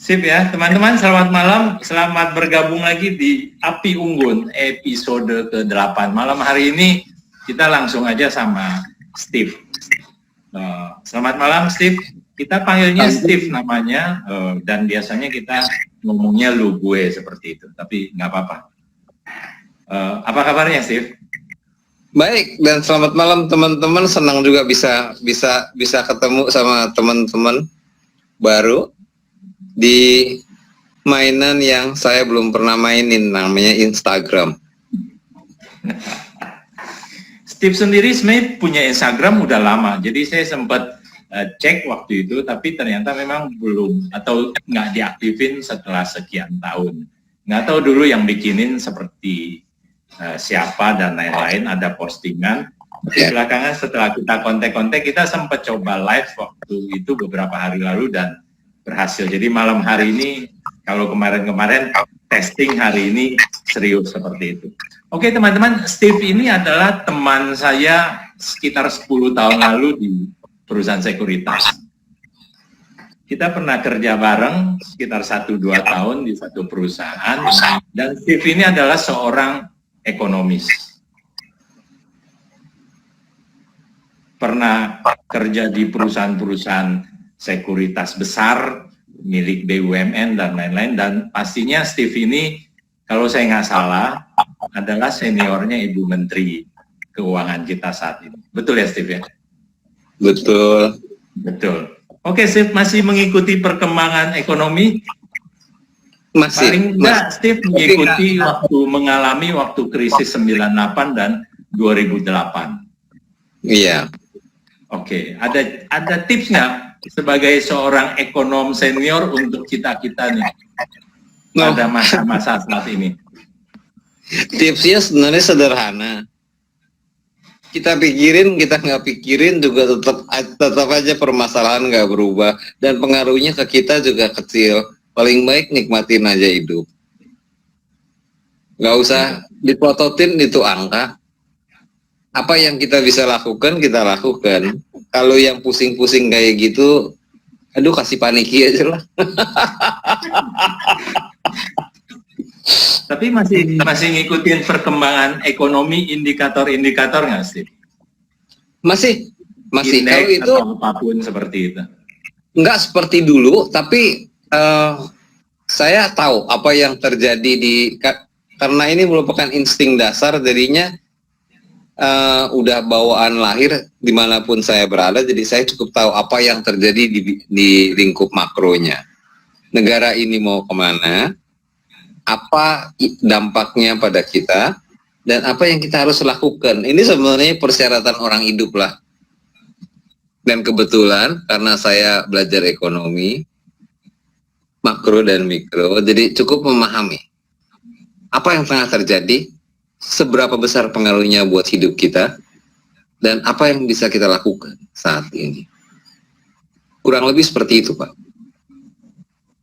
Sip ya, teman-teman, selamat malam. Selamat bergabung lagi di Api Unggun episode ke-8. Malam hari ini kita langsung aja sama Steve. Selamat malam Steve. Kita panggilnya Steve namanya, dan biasanya kita ngomongnya lu gue seperti itu, tapi nggak apa-apa. Apa kabarnya Steve? Baik, dan selamat malam teman-teman. Senang juga bisa ketemu sama teman-teman baru di mainan yang saya belum pernah mainin, namanya Instagram. Steve sendiri sebenarnya punya Instagram udah lama, jadi saya sempat cek waktu itu, tapi ternyata memang belum atau nggak diaktifin setelah sekian tahun. Nggak tahu dulu yang bikinin seperti siapa dan lain-lain, ada postingan. Belakangan setelah kita kontak-kontak, kita sempat coba live waktu itu beberapa hari lalu dan berhasil. Jadi malam hari ini, kalau kemarin-kemarin testing, hari ini serius seperti itu. Oke teman-teman, Steve ini adalah teman saya sekitar 10 tahun lalu di perusahaan sekuritas. Kita pernah kerja bareng sekitar 1-2 tahun di satu perusahaan, dan Steve ini adalah seorang ekonomis. Pernah kerja di perusahaan-perusahaan sekuritas besar milik BUMN dan lain-lain, dan pastinya Steve ini kalau saya nggak salah adalah seniornya Ibu Menteri Keuangan kita saat ini. Betul ya Steve ya? Betul. Betul. Oke Steve, masih mengikuti perkembangan ekonomi? Masih. Paling enggak Steve mengikuti mengalami waktu krisis 98 dan 2008. Iya. Oke, ada tips nggak sebagai seorang ekonom senior untuk kita-kita nih pada masa-masa saat ini? Tipsnya sebenarnya sederhana. Kita nggak pikirin juga tetap aja permasalahan nggak berubah, dan pengaruhnya ke kita juga kecil. Paling baik nikmatin aja hidup. Nggak usah diplototin itu angka. Apa yang kita bisa lakukan, kita lakukan. Kalau yang pusing-pusing kayak gitu, aduh kasih paniki aja lah. Tapi masih ngikutin perkembangan ekonomi, indikator-indikator nggak sih? Masih. Kalau itu atau apapun seperti itu. Nggak seperti dulu, tapi saya tahu apa yang terjadi karena ini merupakan insting dasar, jadinya udah bawaan lahir dimanapun saya berada, jadi saya cukup tahu apa yang terjadi di lingkup makronya. Negara ini mau kemana, apa dampaknya pada kita, dan apa yang kita harus lakukan. Ini sebenarnya persyaratan orang hidup lah. Dan kebetulan karena saya belajar ekonomi, makro dan mikro, jadi cukup memahami apa yang tengah terjadi, seberapa besar pengaruhnya buat hidup kita, dan apa yang bisa kita lakukan saat ini. Kurang lebih seperti itu, Pak.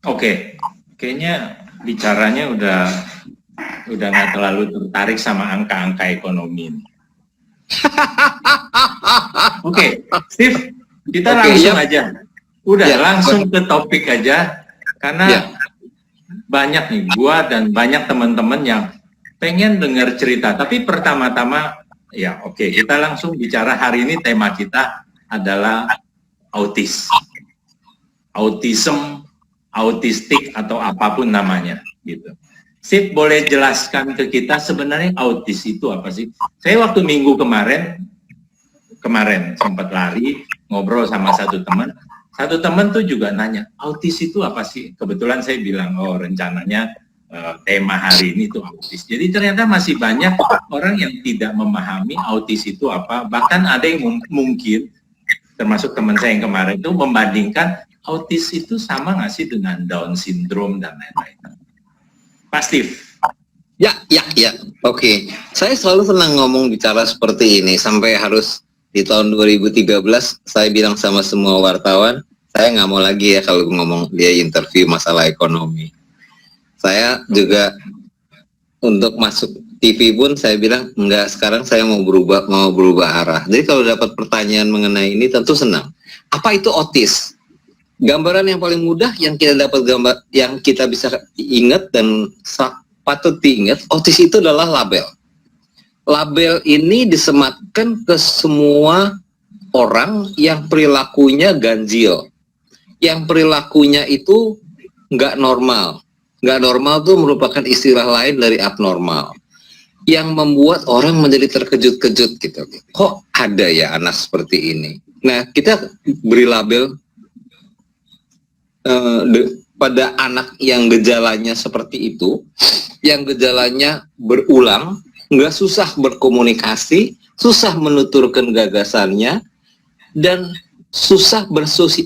Oke, kayaknya bicaranya udah nggak terlalu tertarik sama angka-angka ekonomi. Oke, Steve, kita langsung aja. Langsung ke topik aja, karena banyak nih, gua dan banyak teman-teman yang pengen dengar cerita. Tapi pertama-tama, kita langsung bicara. Hari ini tema kita adalah autism, autistik, atau apapun namanya, gitu. Sip, boleh jelaskan ke kita sebenarnya autis itu apa sih? Saya waktu minggu kemarin sempat lari, ngobrol sama satu teman tuh juga nanya, autis itu apa sih? Kebetulan saya bilang, rencananya tema hari ini tuh autis. Jadi ternyata masih banyak orang yang tidak memahami autis itu apa. Bahkan ada yang mungkin, termasuk teman saya yang kemarin itu, membandingkan autis itu sama nggak sih dengan Down syndrome dan lain-lain. Pak Steve. Ya. Oke. Saya selalu senang ngomong bicara seperti ini, sampai harus di tahun 2013 saya bilang sama semua wartawan, saya nggak mau lagi ya kalau ngomong dia interview masalah ekonomi. Saya juga untuk masuk TV pun saya bilang enggak, sekarang saya mau berubah arah. Jadi kalau dapat pertanyaan mengenai ini tentu senang. Apa itu autis? Gambaran yang paling mudah yang kita dapat yang kita bisa ingat dan patut diingat, autis itu adalah label. Label ini disematkan ke semua orang yang perilakunya ganjil, yang perilakunya itu nggak normal. Nggak normal itu merupakan istilah lain dari abnormal, yang membuat orang menjadi terkejut-kejut gitu. Kok ada ya anak seperti ini? Nah, kita beri label pada anak yang gejalanya seperti itu, yang gejalanya berulang, nggak susah berkomunikasi, susah menuturkan gagasannya, dan susah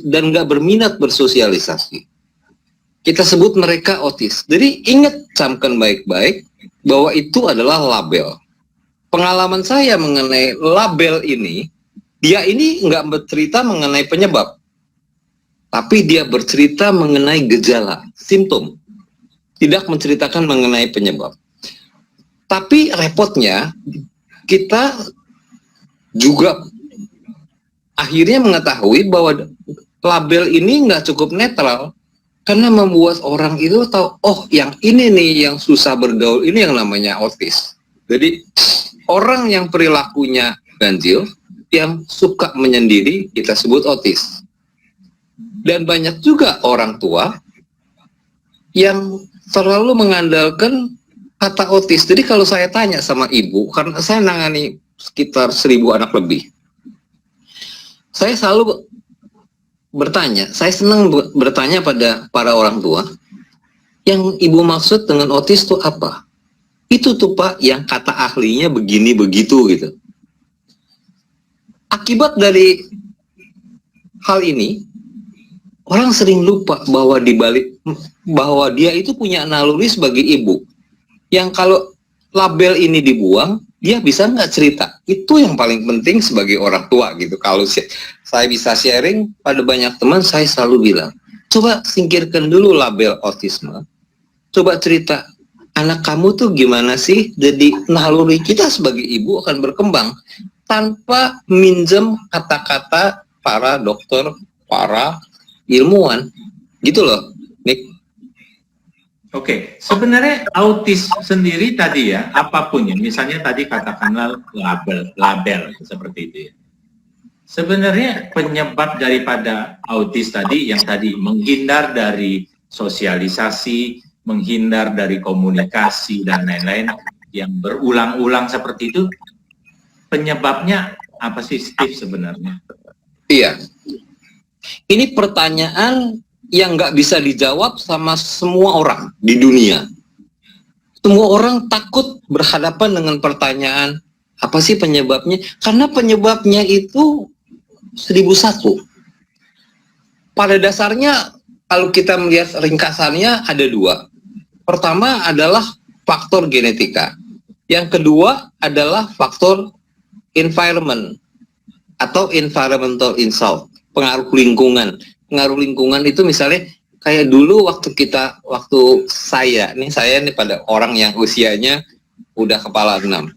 dan nggak berminat bersosialisasi. Kita sebut mereka autis. Jadi ingat, camkan baik-baik bahwa itu adalah label. Pengalaman saya mengenai label ini, dia ini nggak bercerita mengenai penyebab, tapi dia bercerita mengenai gejala, simptom. Tidak menceritakan mengenai penyebab. Tapi repotnya, kita juga akhirnya mengetahui bahwa label ini nggak cukup netral, karena membuat orang itu tahu, oh yang ini nih yang susah bergaul, ini yang namanya autis. Jadi orang yang perilakunya ganjil, yang suka menyendiri, kita sebut autis. Dan banyak juga orang tua yang selalu mengandalkan kata autis. Jadi kalau saya tanya sama ibu, karena saya nangani sekitar 1.000 anak lebih, saya selalu bertanya, saya senang bertanya pada para orang tua, yang ibu maksud dengan autis itu apa? Itu tuh Pak, yang kata ahlinya begini begitu gitu. Akibat dari hal ini, orang sering lupa bahwa bahwa dia itu punya naluri sebagai ibu, yang kalau label ini dibuang, dia bisa nggak cerita. Itu yang paling penting sebagai orang tua gitu. Kalau saya bisa sharing pada banyak teman, saya selalu bilang, coba singkirkan dulu label autisme, coba cerita, anak kamu tuh gimana sih? Jadi naluri kita sebagai ibu akan berkembang tanpa minjem kata-kata para dokter, para ilmuwan, gitu loh, Nick. Oke, sebenarnya autis sendiri tadi ya, apapun ya, misalnya tadi katakanlah label seperti itu ya. Sebenarnya penyebab daripada autis tadi yang tadi menghindar dari sosialisasi, menghindar dari komunikasi dan lain-lain yang berulang-ulang seperti itu, penyebabnya apa sih Steve sebenarnya? Iya, ini pertanyaan yang nggak bisa dijawab sama semua orang di dunia. Semua orang takut berhadapan dengan pertanyaan, apa sih penyebabnya? Karena penyebabnya itu 1001. Pada dasarnya, kalau kita melihat ringkasannya ada dua. Pertama adalah faktor genetika. Yang kedua adalah faktor environment atau environmental insult, pengaruh lingkungan. Pengaruh lingkungan itu misalnya kayak dulu waktu saya nih pada orang yang usianya udah kepala 6.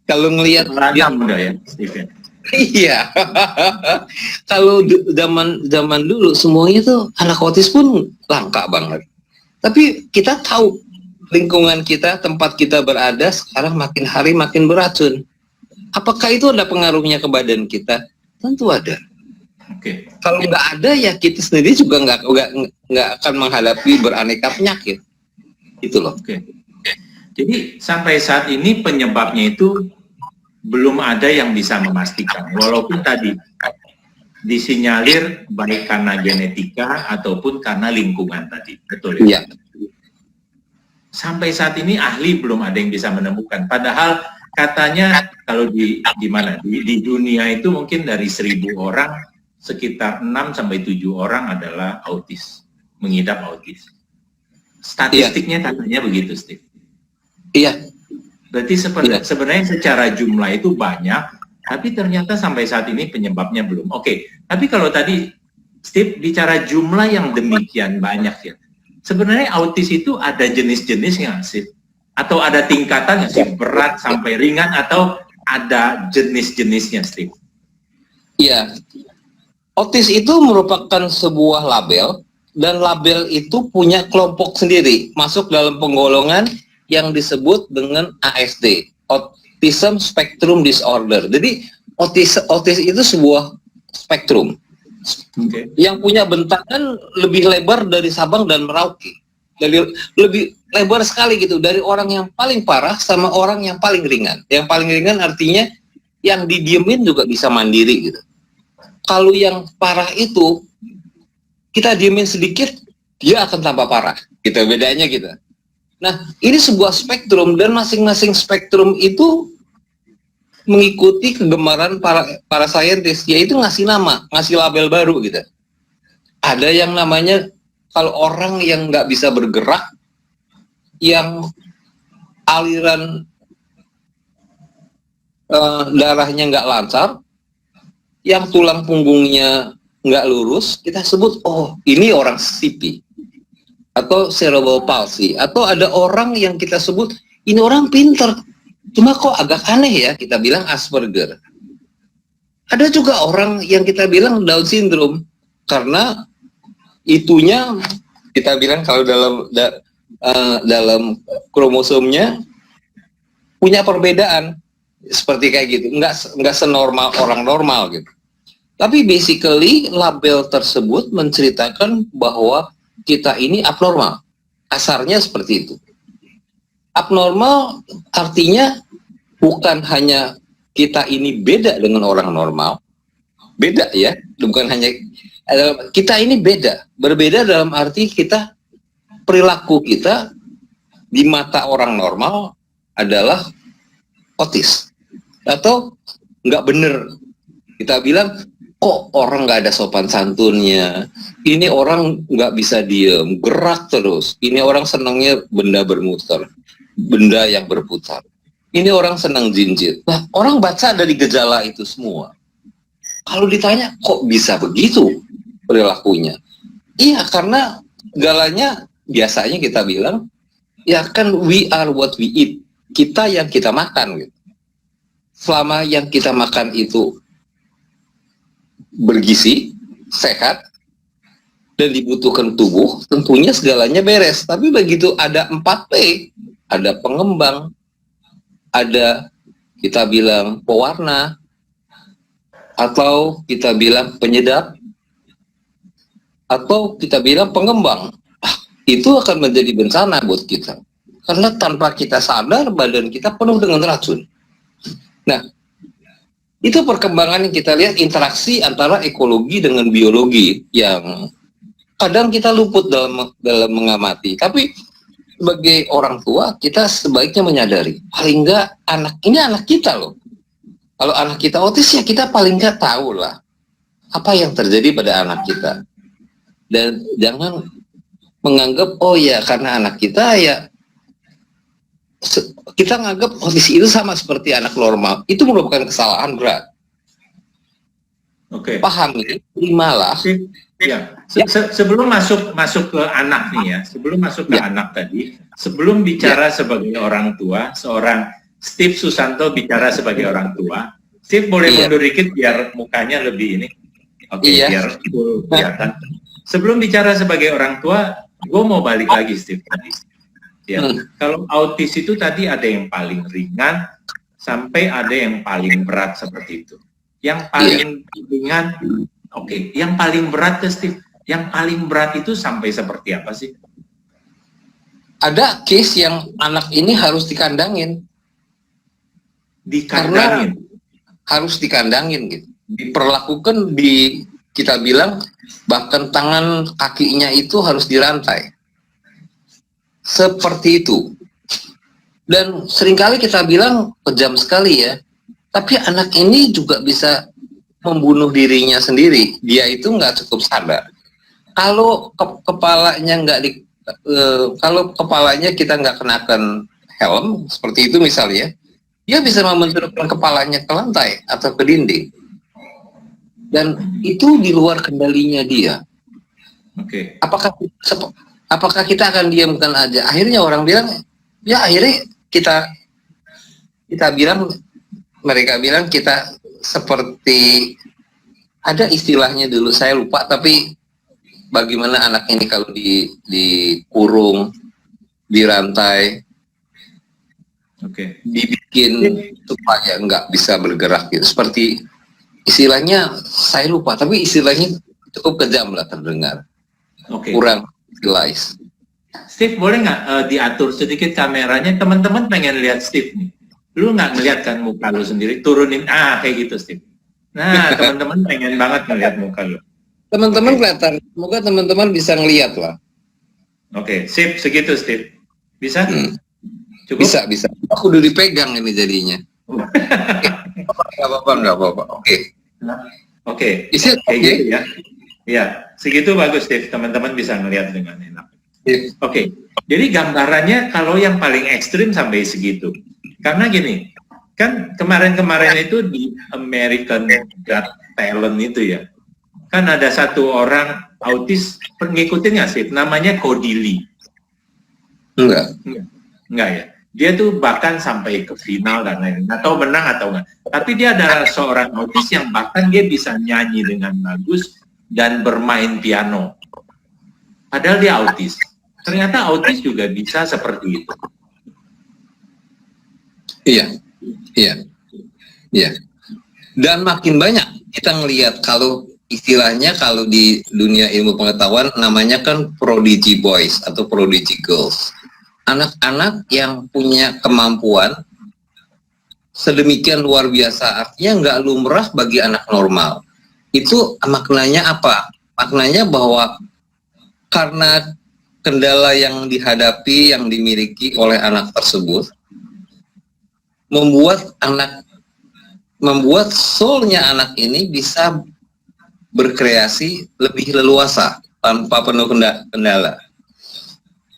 Kalau ngelihat dia muda ya, Steve. Iya. Kalau zaman dulu semuanya tuh anak autis pun langka banget. Tapi kita tahu lingkungan kita, tempat kita berada sekarang makin hari makin beracun. Apakah itu ada pengaruhnya ke badan kita? Tentu ada. Oke. Kalau nggak ada ya kita sendiri juga nggak akan menghadapi beraneka penyakit. Itu loh. Oke. Jadi sampai saat ini penyebabnya itu belum ada yang bisa memastikan. Walaupun tadi disinyalir baik karena genetika ataupun karena lingkungan tadi. Betul ya? Iya. Sampai saat ini ahli belum ada yang bisa menemukan. Padahal katanya kalau di dunia itu mungkin dari 1.000 orang sekitar 6 sampai 7 orang adalah autis, mengidap autis. Statistiknya katanya begitu, Steve. Iya. Berarti sebenarnya secara jumlah itu banyak, tapi ternyata sampai saat ini penyebabnya belum. Oke, tapi kalau tadi Steve bicara jumlah yang demikian banyak ya, sebenarnya autis itu ada jenis-jenisnya sih? Atau ada tingkatannya sih, berat sampai ringan, atau ada jenis-jenisnya, Steve? Iya. Autis itu merupakan sebuah label, dan label itu punya kelompok sendiri, masuk dalam penggolongan yang disebut dengan ASD, Autism Spectrum Disorder. Jadi autis itu sebuah spektrum yang punya bentangan lebih lebar dari Sabang dan Merauke, dari lebih lebar sekali gitu, dari orang yang paling parah sama orang yang paling ringan. Yang paling ringan artinya yang didiemin juga bisa mandiri gitu. Kalau yang parah itu kita diemin sedikit, dia akan tambah parah gitu, bedanya gitu. Nah, ini sebuah spektrum, dan masing-masing spektrum itu mengikuti kegemaran para saintis, yaitu ngasih nama, ngasih label baru gitu. Ada yang namanya, kalau orang yang nggak bisa bergerak, yang aliran darahnya nggak lancar, yang tulang punggungnya nggak lurus, kita sebut, oh ini orang CP atau cerebral palsy. Atau ada orang yang kita sebut, ini orang pinter, cuma kok agak aneh ya, kita bilang Asperger. Ada juga orang yang kita bilang Down syndrome, karena itunya kita bilang kalau dalam kromosomnya punya perbedaan seperti kayak gitu, nggak senormal orang normal gitu. Tapi basically label tersebut menceritakan bahwa kita ini abnormal, kasarnya seperti itu. Abnormal artinya bukan hanya kita ini beda dengan orang normal, beda ya, bukan hanya kita ini berbeda dalam arti kita, perilaku kita di mata orang normal adalah autis atau nggak bener. Kita bilang, kok orang nggak ada sopan santunnya, ini orang nggak bisa diem, gerak terus, ini orang senangnya benda bermuter, benda yang berputar, ini orang senang jinjit. Nah, orang baca dari gejala itu semua. Kalau ditanya, kok bisa begitu perilakunya? Iya, karena segalanya biasanya kita bilang, ya kan we are what we eat. Kita yang kita makan gitu. Selama yang kita makan itu bergizi, sehat, dan dibutuhkan tubuh, tentunya segalanya beres. Tapi begitu ada 4P, ada pengembang, ada kita bilang pewarna, atau kita bilang penyedap, atau kita bilang pengembang, itu akan menjadi bencana buat kita. Karena tanpa kita sadar, badan kita penuh dengan racun. Nah, itu perkembangan yang kita lihat, interaksi antara ekologi dengan biologi yang kadang kita luput dalam mengamati. Tapi sebagai orang tua, kita sebaiknya menyadari, paling enggak ini anak kita loh. Kalau anak kita autis, ya kita paling enggak tahu lah apa yang terjadi pada anak kita. Dan jangan menganggap, oh ya karena anak kita ya, kita menganggap autis itu sama seperti anak normal. Itu merupakan kesalahan berat. Oke. Pahami, terimalah. Ya. Sebelum masuk ke anak nih ya, sebelum masuk ke anak tadi, sebelum bicara sebagai orang tua, seorang Steve Susanto bicara sebagai orang tua. Steve boleh mundur dikit biar mukanya lebih ini. Oke, biar kelihatan. Sebelum bicara sebagai orang tua, gue mau balik lagi Steve tadi. Ya, kalau autis itu tadi ada yang paling ringan sampai ada yang paling berat seperti itu. Yang paling ringan, yang paling berat Steve, yang paling berat itu sampai seperti apa sih? Ada case yang anak ini harus dikandangin. Karena harus dikandangin gitu. Diperlakukan kita bilang bahkan tangan kakinya itu harus dirantai. Seperti itu. Dan seringkali kita bilang kejam sekali ya, tapi anak ini juga bisa membunuh dirinya sendiri. Dia itu nggak cukup sadar. Kalau kalau kepalanya kita nggak kenakan helm seperti itu misalnya, dia bisa membenturkan kepalanya ke lantai atau ke dinding. Dan itu di luar kendalinya dia. Oke. Apakah kita akan diamkan aja? Akhirnya orang bilang, ya akhirnya kita bilang, mereka bilang kita seperti ada istilahnya dulu saya lupa, tapi bagaimana anak ini kalau dikurung, dirantai, dibikin supaya nggak bisa bergerak gitu. Seperti istilahnya saya lupa, tapi istilahnya cukup kejam lah terdengar. Kurang civilized. Steve, boleh nggak diatur sedikit kameranya? Teman-teman pengen lihat Steve nih. Lu nggak ngeliat kan muka lu sendiri? Turunin, kayak gitu Steve. Nah, teman-teman pengen banget ngeliat muka lu. Teman-teman kelihatan, semoga teman-teman bisa ngeliat lah. Sip, segitu Steve. Bisa? Cukup? Bisa. Aku udah dipegang ini jadinya. Nggak apa-apa. Oke. Isi kayak gitu ya. Iya, segitu bagus Steve. Teman-teman bisa ngeliat dengan enak. Jadi gambarannya kalau yang paling ekstrim sampai segitu. Karena gini, kan kemarin-kemarin itu di American Got Talent itu ya, kan ada satu orang autis, ngikutin nggak sih? Namanya Cody Lee. Enggak ya. Dia tuh bahkan sampai ke final dan lain-lain. Nggak tahu menang atau enggak. Tapi dia adalah seorang autis yang bahkan dia bisa nyanyi dengan bagus dan bermain piano. Padahal dia autis. Ternyata autis juga bisa seperti itu. Iya. Dan makin banyak kita ngelihat kalau istilahnya kalau di dunia ilmu pengetahuan namanya kan prodigy boys atau prodigy girls. Anak-anak yang punya kemampuan sedemikian luar biasa, artinya nggak lumrah bagi anak normal. Itu maknanya apa? Maknanya bahwa karena kendala yang dihadapi, yang dimiliki oleh anak tersebut, membuat soulnya anak ini bisa berkreasi lebih leluasa tanpa penuh kendala.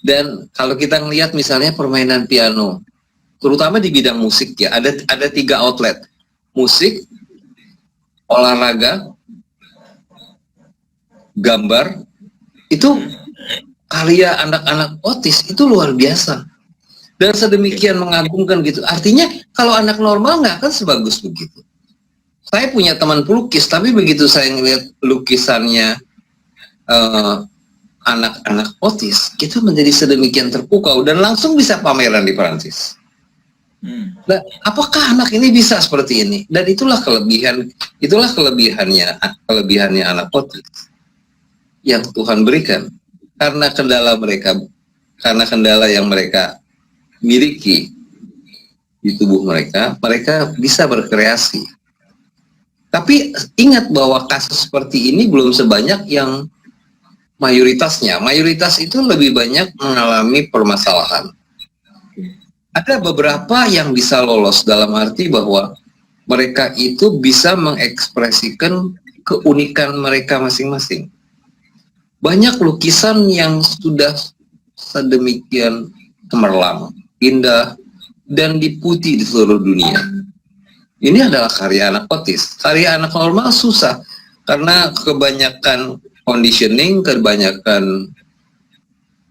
Dan kalau kita ngelihat misalnya permainan piano, terutama di bidang musik ya, ada 3 outlet: musik, olahraga, gambar. Itu karya anak-anak autis itu luar biasa dan sedemikian mengagumkan gitu. Artinya kalau anak normal nggak akan sebagus begitu. Saya punya teman pelukis, tapi begitu saya ngelihat lukisannya anak-anak autis, itu menjadi sedemikian terpukau dan langsung bisa pameran di Perancis. Nah, apakah anak ini bisa seperti ini? Dan itulah kelebihannya anak autis yang Tuhan berikan. Karena kendala yang mereka miliki di tubuh mereka bisa berkreasi. Tapi ingat bahwa kasus seperti ini belum sebanyak yang mayoritasnya. Mayoritas itu lebih banyak mengalami permasalahan. Ada beberapa yang bisa lolos dalam arti bahwa mereka itu bisa mengekspresikan keunikan mereka masing-masing. Banyak lukisan yang sudah sedemikian cemerlang, indah, dan dipuji di seluruh dunia. Ini adalah karya anak autis. Karya anak normal susah, karena kebanyakan conditioning, kebanyakan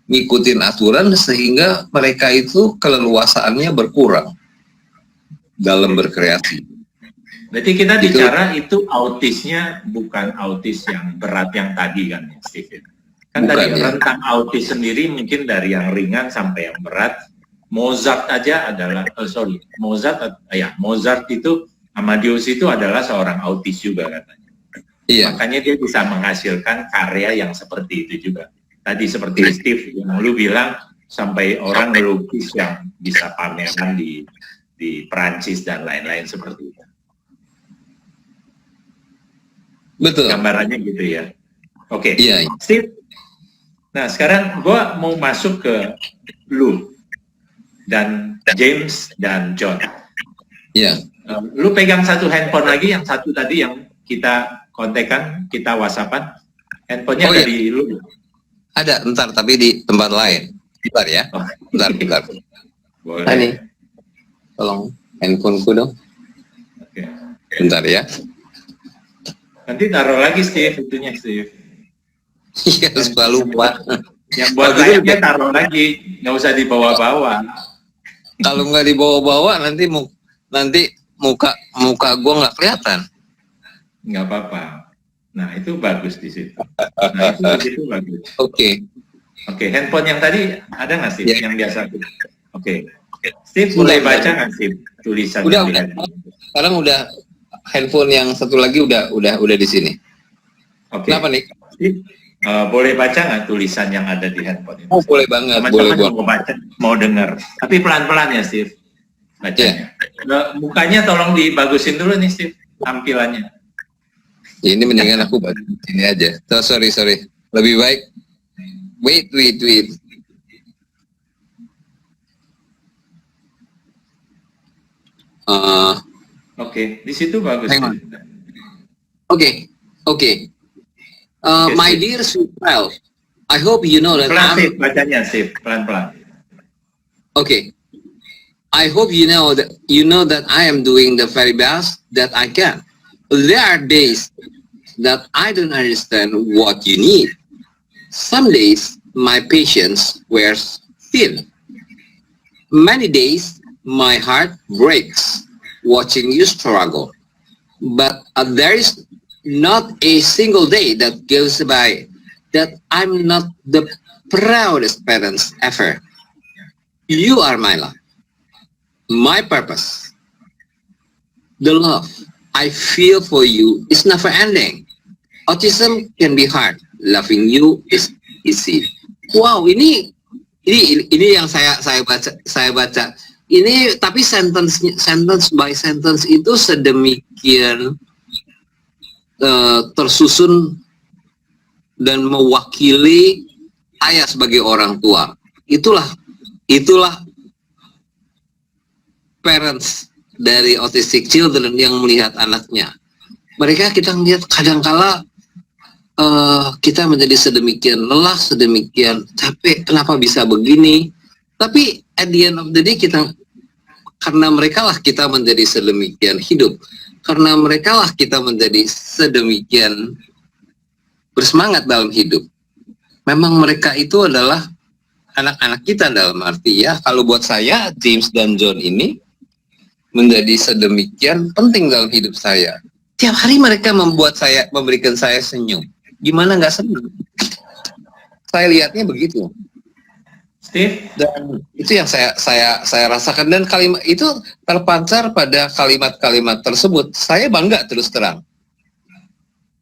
ngikutin aturan, sehingga mereka itu keleluasaannya berkurang dalam berkreasi. Berarti kita bicara itu autisnya bukan autis yang berat yang tadi kan, Steve? Kan bukan, tadi rentang autis sendiri mungkin dari yang ringan sampai yang berat. Mozart aja adalah, Mozart itu, Amadeus itu adalah seorang autis juga katanya. Iya. Makanya dia bisa menghasilkan karya yang seperti itu juga. Tadi seperti Steve yang lu bilang, sampai orang melukis yang bisa pameran di Perancis dan lain-lain seperti itu. Betul. Gambarannya gitu ya. Oke. Iya. Steve. Nah, sekarang gua mau masuk ke lu dan James dan John. Iya. Lu pegang satu handphone lagi, yang satu tadi yang kita kontekan, kita whatsappan. Handphonenya dari lu. Ada, bentar, tapi di tempat lain. Bentar ya. Bentar. Boleh. Ini. Tolong handphoneku dong. Oke. Bentar ya. Nanti taruh lagi Steve, itunya Steve. Iya, suka lupa. Yang buat layarnya taruh lagi, nggak usah dibawa-bawa. Kalau nggak dibawa-bawa nanti muka gua nggak kelihatan. Nggak apa-apa. Nah, itu bagus di situ. Nah, itu bagus. Oke. Oke, handphone yang tadi ada nggak sih Ya. yang biasa? Oke. Steve boleh baca nggak Steve tulisan Udah, yang udah. Sekarang udah handphone yang satu lagi udah di sini. Oke. Kenapa nih? Steve, boleh baca nggak tulisan yang ada di handphone ini? Oh, boleh banget. Teman-teman Boleh mau baca, mau dengar. Tapi pelan-pelan ya Steve bacanya. Mukanya tolong dibagusin dulu nih Steve, tampilannya. Ya, ini mendingan aku baca ini aja. Sorry. Lebih baik. Wait. Oke, di situ bagus. Oke. My dear Suprel, I hope you know that pelan Steve, bacanya Steve, pelan-pelan. Okay. I hope you know that I am doing the very best that I can. There are days that I don't understand what you need. Some days my patience wears thin. Many days my heart breaks watching you struggle. But there is not a single day that goes by that I'm not the proudest parents ever. You are my life, my purpose. The love I feel for you is never ending. Autism can be hard. Loving you is easy. Wow, ini yang saya baca. Ini tapi sentence by sentence itu sedemikian tersusun dan mewakili saya sebagai orang tua. Itulah parents dari autistic children yang melihat anaknya. Mereka kita melihat kadangkala kita menjadi sedemikian lelah, sedemikian capek, kenapa bisa begini? Tapi at the end of the day karena mereka lah kita menjadi sedemikian hidup, karena mereka lah kita menjadi sedemikian bersemangat dalam hidup. Memang mereka itu adalah anak-anak kita, dalam arti ya, kalau buat saya James dan John ini menjadi sedemikian penting dalam hidup saya. Tiap hari mereka memberikan saya senyum. Gimana nggak senang? Saya lihatnya begitu. Steve? Dan itu yang saya rasakan, dan kalimat itu terpancar pada kalimat-kalimat tersebut. Saya bangga terus terang.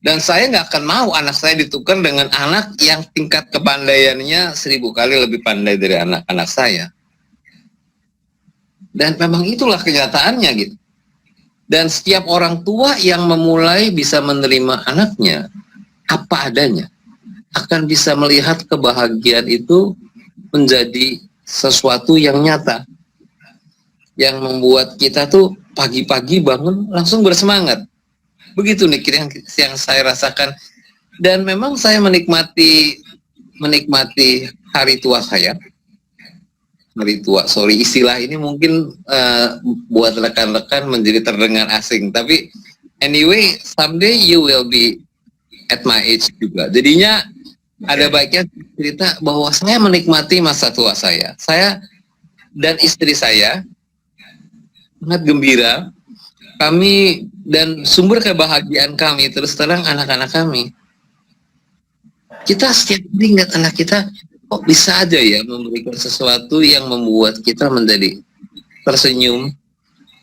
Dan saya nggak akan mau anak saya ditukar dengan anak yang tingkat kepandaiannya 1000 kali lebih pandai dari anak-anak saya. Dan memang itulah kenyataannya gitu. Dan setiap orang tua yang memulai bisa menerima anaknya apa adanya akan bisa melihat kebahagiaan itu menjadi sesuatu yang nyata, yang membuat kita tuh pagi-pagi bangun langsung bersemangat. Begitu nih yang saya rasakan. Dan memang saya menikmati hari tua saya. Hari tua, sorry istilah ini mungkin buat rekan-rekan menjadi terdengar asing, tapi anyway someday you will be at my age juga. Jadinya ada baiknya cerita bahwa saya menikmati masa tua saya dan istri saya sangat gembira. Kami dan sumber kebahagiaan kami terus terang anak-anak kami. Kita setiap hari ingat anak kita, kok bisa aja ya memberikan sesuatu yang membuat kita menjadi tersenyum,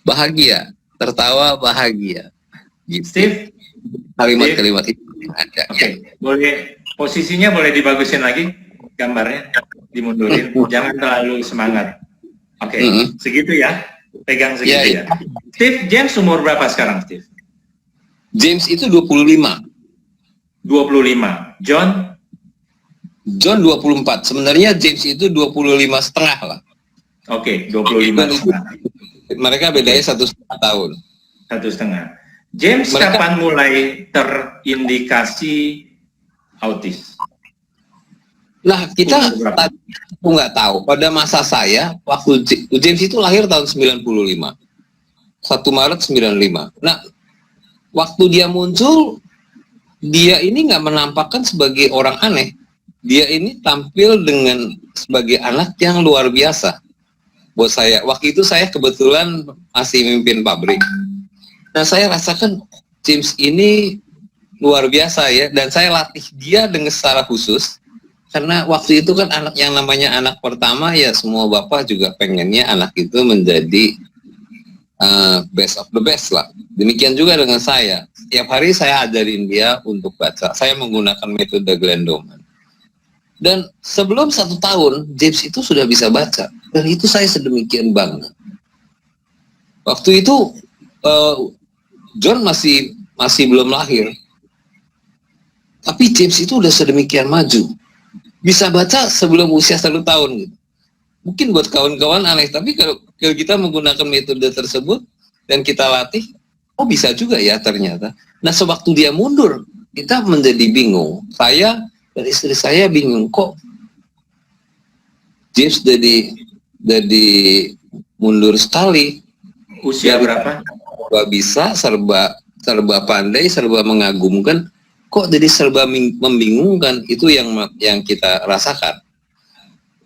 bahagia, tertawa bahagia. Gitu. Steve? Kalimat-kalimat itu yang ada. Oke, boleh posisinya boleh dibagusin lagi gambarnya, dimundurin, jangan terlalu semangat. Oke, segitu ya, pegang segitu ya. Steve, James umur berapa sekarang Steve? James itu 25. 25. John 24. Sebenarnya James itu 25 setengah lah. Oke, 25 setengah. Mereka bedanya 1,5 tahun. 1,5. James kapan mulai terindikasi autis? Nah, kita aku nggak tahu. Pada masa saya, waktu James itu lahir tahun 95. 1 Maret 95. Nah, waktu dia muncul, dia ini nggak menampakkan sebagai orang aneh. Dia ini tampil sebagai anak yang luar biasa. Buat saya, waktu itu saya kebetulan masih mimpin pabrik. Nah, saya rasakan James ini luar biasa ya, dan saya latih dia dengan secara khusus karena waktu itu kan anak yang namanya anak pertama ya, semua bapak juga pengennya anak itu menjadi best of the best lah. Demikian juga dengan saya. Setiap hari saya ajarin dia untuk baca. Saya menggunakan metode Glendoman. Dan sebelum 1 tahun, James itu sudah bisa baca. Dan itu saya sedemikian bangga. Waktu itu John masih belum lahir. Tapi James itu udah sedemikian maju. Bisa baca sebelum usia 1 tahun gitu. Mungkin buat kawan-kawan aneh, tapi kalau kita menggunakan metode tersebut dan kita latih, oh bisa juga ya ternyata. Nah, sewaktu dia mundur, kita menjadi bingung. Saya dan istri saya bingung, kok James jadi mundur sekali. Usia berapa? Serba bisa, serba pandai, serba mengagumkan, kok jadi serba membingungkan. Itu yang kita rasakan.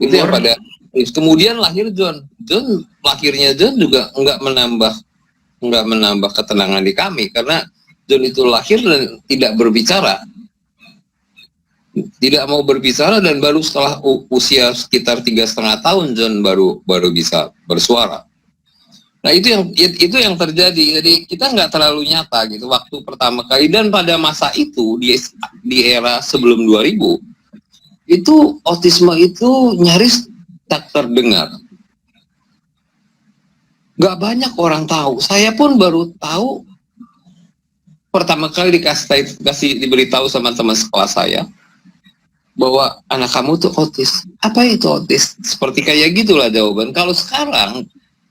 Itu yang pada kemudian lahir John. Lahirnya John juga nggak menambah ketenangan di kami, karena John itu lahir dan tidak berbicara, tidak mau berbicara, dan baru setelah usia sekitar 3,5 tahun John baru bisa bersuara. Nah, itu yang terjadi. Jadi kita nggak terlalu nyata gitu waktu pertama kali, dan pada masa itu di era sebelum 2000 itu autisme itu nyaris tak terdengar. Gak banyak orang tahu. Saya pun baru tahu pertama kali diberitahu sama teman sekolah saya bahwa anak kamu tuh autis. Apa itu autis? Seperti kayak gitulah jawaban. Kalau sekarang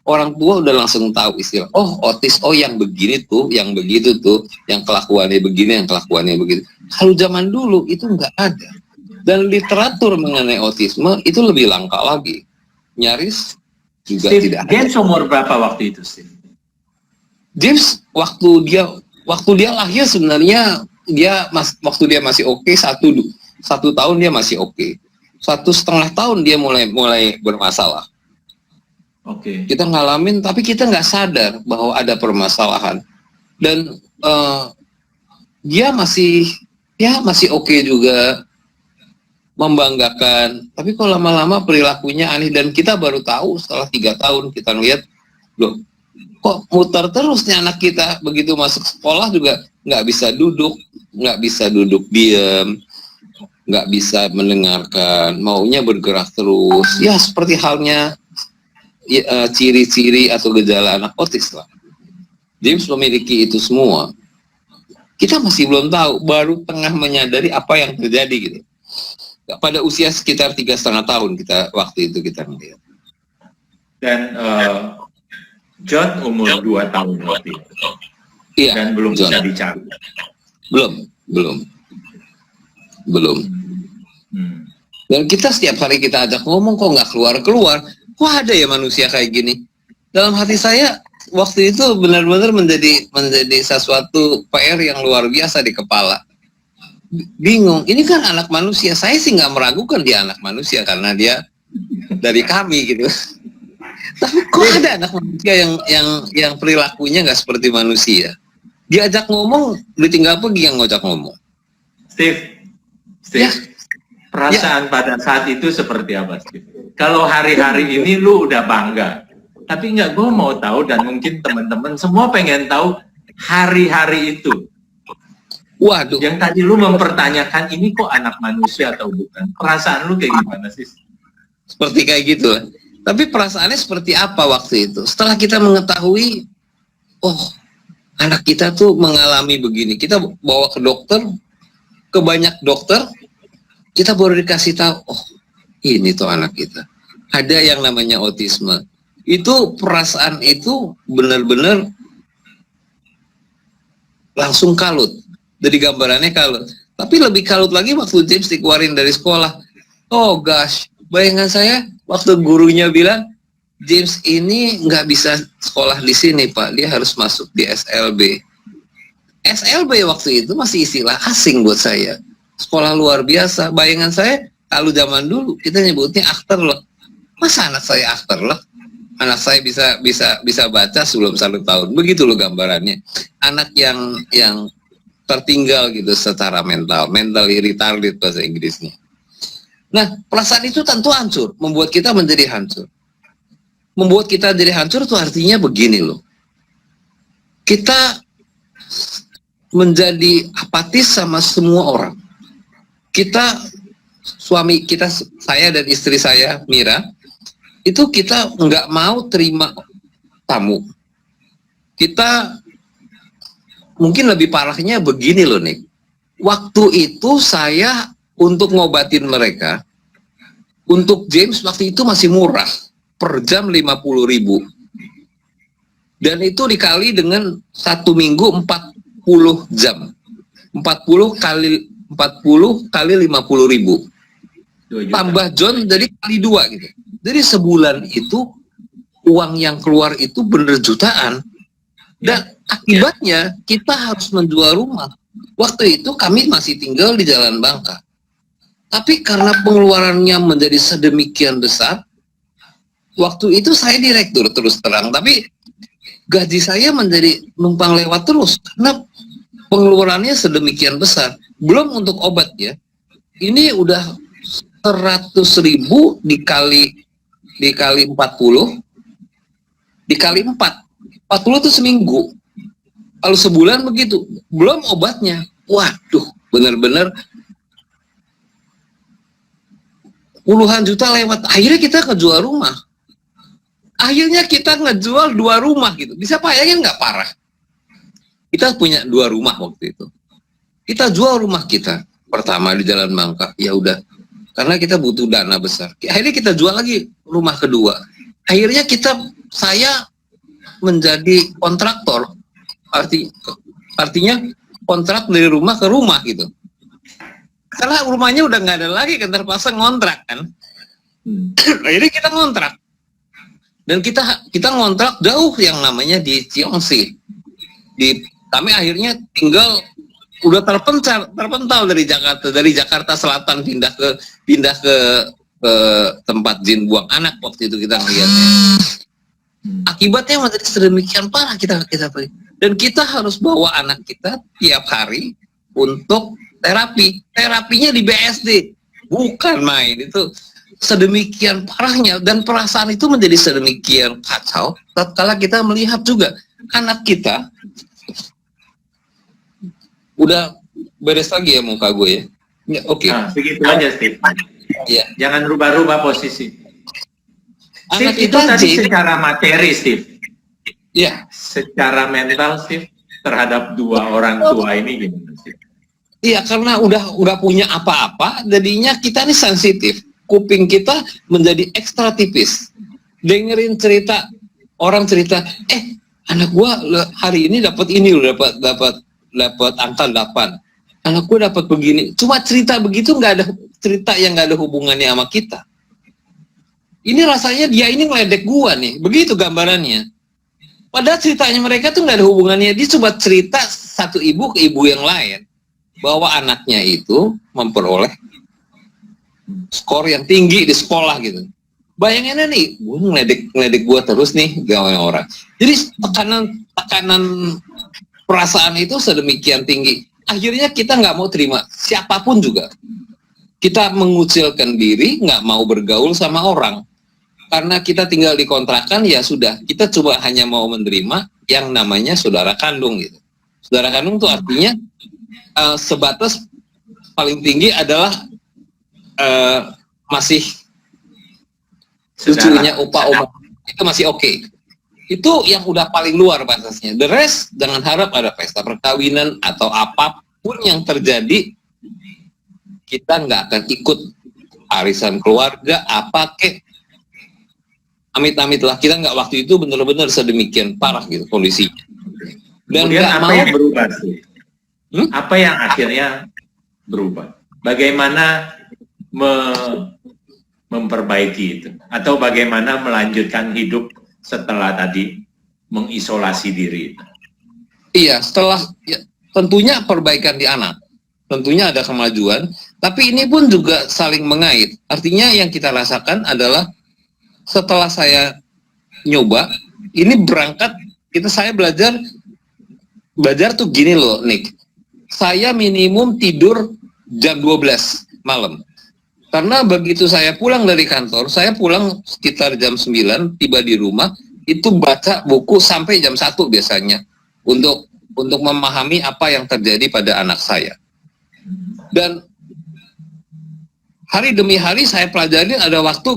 orang tua udah langsung tahu istilah. Oh, autis. Oh, yang begini tuh, yang begitu tuh, yang kelakuannya begini, yang kelakuannya begitu. Kalau zaman dulu itu nggak ada. Dan literatur mengenai autisme itu lebih langka lagi. Nyaris juga Steve, tidak ada. James umur berapa waktu itu, Steve? James waktu dia lahir sebenarnya waktu dia masih oke, 1 tahun dia masih oke. 1,5 tahun dia mulai bermasalah. Oke. Kita ngalamin, tapi kita nggak sadar bahwa ada permasalahan. Dan dia masih oke juga, membanggakan, tapi kok lama-lama perilakunya aneh, dan kita baru tahu setelah 3 tahun kita lihat, loh, kok muter terus nih anak kita, begitu masuk sekolah juga nggak bisa duduk diam, nggak bisa mendengarkan, maunya bergerak terus, ya seperti halnya ciri-ciri atau gejala anak autis lah. James memiliki itu semua. Kita masih belum tahu, baru tengah menyadari apa yang terjadi gitu. Pada usia sekitar 3,5 tahun waktu itu kita melihat. Dan John umur 2 tahun waktu itu. Iya. Dan belum John bisa bicara. Belum. Hmm. Dan kita setiap kali kita ajak ngomong kok nggak keluar. Wah, ada ya manusia kayak gini. Dalam hati saya waktu itu benar-benar menjadi sesuatu PR yang luar biasa di kepala. Bingung, ini kan anak manusia. Saya sih nggak meragukan dia anak manusia karena dia dari kami gitu. Tapi kok ada anak manusia yang perilakunya nggak seperti manusia? Diajak ngomong, ditinggal pergi yang ngajak ngomong. Steve, Ya. perasaan pada saat itu seperti apa, Steve? Kalau hari-hari ini lu udah bangga, tapi nggak, gue mau tahu, dan mungkin teman-teman semua pengen tahu hari-hari itu. Waduh. Yang tadi lu mempertanyakan, ini kok anak manusia atau bukan? Perasaan lu kayak gimana sih? Seperti kayak gitu. Tapi perasaannya seperti apa waktu itu? Setelah kita mengetahui, oh, anak kita tuh mengalami begini. Kita bawa ke dokter, ke banyak dokter, kita baru dikasih tahu, oh, ini tuh anak kita. Ada yang namanya autisme. Itu perasaan itu benar-benar langsung kalut. Jadi gambarannya kalut. Tapi lebih kalut lagi waktu James dikeluarin dari sekolah. Oh gosh, bayangan saya waktu gurunya bilang, James ini nggak bisa sekolah di sini Pak, dia harus masuk di SLB. SLB waktu itu masih istilah asing buat saya. Sekolah luar biasa. Bayangan saya kalau zaman dulu kita nyebutnya Achterlek. Masa anak saya Achterlek? Anak saya bisa baca sebelum 1 tahun. Begitu loh gambarannya. Anak yang tertinggal gitu secara mentally retarded bahasa Inggrisnya. Nah, perasaan itu tentu hancur, membuat kita menjadi hancur. Membuat kita jadi hancur itu artinya begini loh. Kita menjadi apatis sama semua orang. Kita, suami kita, saya dan istri saya, Mira, itu kita nggak mau terima tamu. Kita mungkin lebih parahnya begini loh, Nick. Waktu itu saya untuk ngobatin mereka, untuk James waktu itu masih murah, per jam 50.000. Dan itu dikali dengan 1 minggu 40 jam. 40 kali 50.000. Tambah John jadi kali 2 gitu. Jadi sebulan itu uang yang keluar itu bener jutaan. Dan akibatnya kita harus menjual rumah. Waktu itu kami masih tinggal di Jalan Bangka. Tapi karena pengeluarannya menjadi sedemikian besar, waktu itu saya direktur terus terang, tapi gaji saya menjadi numpang lewat terus karena pengeluarannya sedemikian besar. Belum untuk obat ya. Ini udah 100.000 dikali 40 dikali 4. 40 itu seminggu. Kalau sebulan begitu, belum obatnya. Waduh, benar-benar puluhan juta lewat. Akhirnya kita ngejual rumah. Akhirnya kita ngejual 2 rumah gitu. Bisa bayangin nggak parah? Kita punya 2 rumah waktu itu. Kita jual rumah kita pertama di Jalan Bangka. Ya udah, karena kita butuh dana besar. Akhirnya kita jual lagi rumah kedua. Akhirnya saya menjadi kontraktor. Artinya kontrak dari rumah ke rumah gitu. Karena rumahnya udah nggak ada lagi kan, terpaksa ngontrak kan. Akhirnya kita ngontrak. Dan kita ngontrak jauh yang namanya di Ciongsi. Kami akhirnya tinggal udah terpental dari Jakarta Selatan pindah ke tempat jin buang anak waktu itu kita ngeliatnya. Akibatnya menjadi sedemikian parah kita dan kita harus bawa anak kita tiap hari untuk terapi. Terapinya di BSD, bukan main. Itu sedemikian parahnya, dan perasaan itu menjadi sedemikian kacau tatkala kita melihat juga anak kita udah beres lagi ya muka gue ya. Ya, oke. Nah, begitu aja, Steve. Ya. Jangan rubah-rubah posisi. Anak Steve, itu kita tadi secara materi, Steve. Ya. Secara mental, Steve, terhadap 2 orang tua ini gimana, Steve? Iya, karena udah punya apa-apa, jadinya kita ini sensitif. Kuping kita menjadi ekstra tipis. Dengerin cerita orang cerita, anak gua hari ini dapat ini loh, dapat angka 8. Anak gua dapat begini. Cuma cerita begitu, nggak ada cerita yang nggak ada hubungannya sama kita. Ini rasanya dia ini ngeledek gua nih. Begitu gambarannya. Padahal ceritanya mereka tuh nggak ada hubungannya. Dia coba cerita satu ibu ke ibu yang lain bahwa anaknya itu memperoleh skor yang tinggi di sekolah gitu. Bayangannya nih, gue ngeledek gue terus nih gawai orang. Jadi tekanan perasaan itu sedemikian tinggi. Akhirnya kita nggak mau terima siapapun juga. Kita mengucilkan diri, nggak mau bergaul sama orang. Karena kita tinggal di kontrakan, ya sudah. Kita coba hanya mau menerima yang namanya saudara kandung gitu. Saudara kandung itu artinya sebatas paling tinggi adalah masih cucunya opa-opa, itu masih oke. Itu yang udah paling luar batasnya. The rest, jangan harap ada pesta perkawinan atau apapun yang terjadi, kita nggak akan ikut arisan keluarga, apa kek. Amit-amit lah, kita nggak waktu itu benar-benar sedemikian parah gitu kondisinya. Dan kemudian apa mau yang berubah sih? Apa yang akhirnya berubah? Bagaimana memperbaiki itu? Atau bagaimana melanjutkan hidup setelah tadi mengisolasi diri? Iya, setelah tentunya perbaikan di anak. Tentunya ada kemajuan, tapi ini pun juga saling mengait. Artinya yang kita rasakan adalah setelah saya nyoba, ini berangkat, saya belajar tuh gini loh, Nick. saya minimum tidur jam 12 malam. Karena begitu saya pulang dari kantor, saya pulang sekitar jam 9, tiba di rumah, itu baca buku sampai jam 1 biasanya untuk memahami apa yang terjadi pada anak saya. Dan hari demi hari saya pelajarin, ada waktu